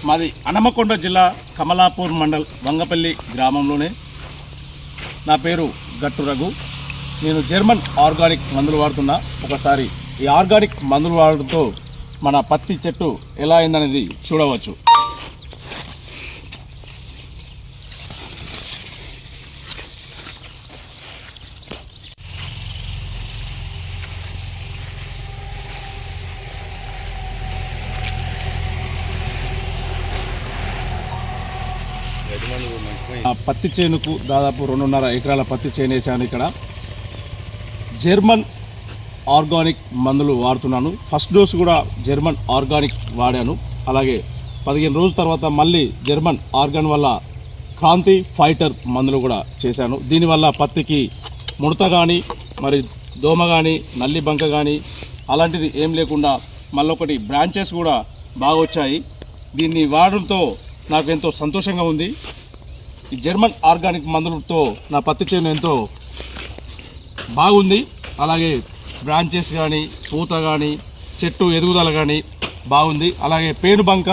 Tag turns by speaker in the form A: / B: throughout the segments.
A: మాది హన్మకొండ జిల్లా కమలాపూర్ మండల్ వంగపల్లి గ్రామంలోనే. నా పేరు గట్టు రఘు. నేను జర్మన్ ఆర్గానిక్ మందులు వాడుతున్నా. ఒకసారి ఈ ఆర్గానిక్ మందులు వాడడంతో మన పత్తి చెట్టు ఎలా అయిందనేది చూడవచ్చు. పత్తి చేనుకు దాదాపు 2.5 ఎకరాల పత్తి చేను వేసాను. ఇక్కడ జర్మన్ ఆర్గానిక్ మందులు వాడుతున్నాను. ఫస్ట్ డోస్ కూడా జర్మన్ ఆర్గానిక్ వాడాను. అలాగే 15 రోజుల తర్వాత మళ్ళీ జర్మన్ ఆర్గాన్ వల్ల క్రాంతి ఫైటర్ మందులు కూడా చేశాను. దీనివల్ల పత్తికి ముడత కానీ మరి దోమ కానీ నల్లి బంక కానీ అలాంటిది ఏం లేకుండా మళ్ళొకటి బ్రాంచెస్ కూడా బాగా వచ్చాయి. దీన్ని వాడడంతో నాకు ఎంతో సంతోషంగా ఉంది. ఈ జర్మన్ ఆర్గానిక్ మందులతో నా పత్తి చేను ఎంతో బాగుంది. అలాగే బ్రాంచెస్ కానీ పూత కానీ చెట్టు ఎదుగుదల కానీ బాగుంది. అలాగే పేను బంక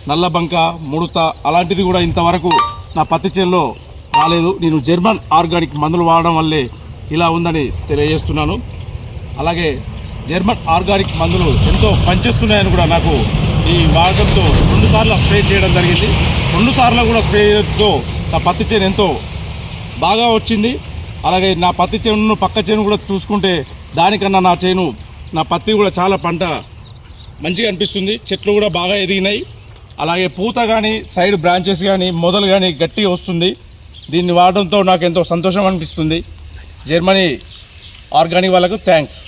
A: నల్ల బంక ముడత అలాంటిది కూడా ఇంతవరకు నా పత్తి చేనులో రాలేదు. నేను జర్మన్ ఆర్గానిక్ మందులు వాడడం వల్లే ఇలా ఉందని తెలియజేస్తున్నాను. అలాగే జర్మన్ ఆర్గానిక్ మందులు ఎంతో పనిచేస్తున్నాయని కూడా నాకు ఈ వాడకంతో 2 సార్లు స్ప్రే చేయడం జరిగింది. 2 సార్లు కూడా స్ప్రే చేయడంతో నా పత్తి చేను ఎంతో బాగా వచ్చింది. అలాగే నా పత్తి చేను పక్క చేను కూడా చూసుకుంటే దానికన్నా నా పత్తి కూడా చాలా పంట మంచిగా అనిపిస్తుంది. చెట్లు కూడా బాగా ఎదిగినాయి. అలాగే పూత కానీ సైడ్ బ్రాంచెస్ కానీ మొదలు కానీ గట్టిగా వస్తుంది. దీన్ని వాడడంతో నాకు ఎంతో సంతోషం అనిపిస్తుంది. జర్మనీ ఆర్గానిక్ వాళ్ళకు థ్యాంక్స్.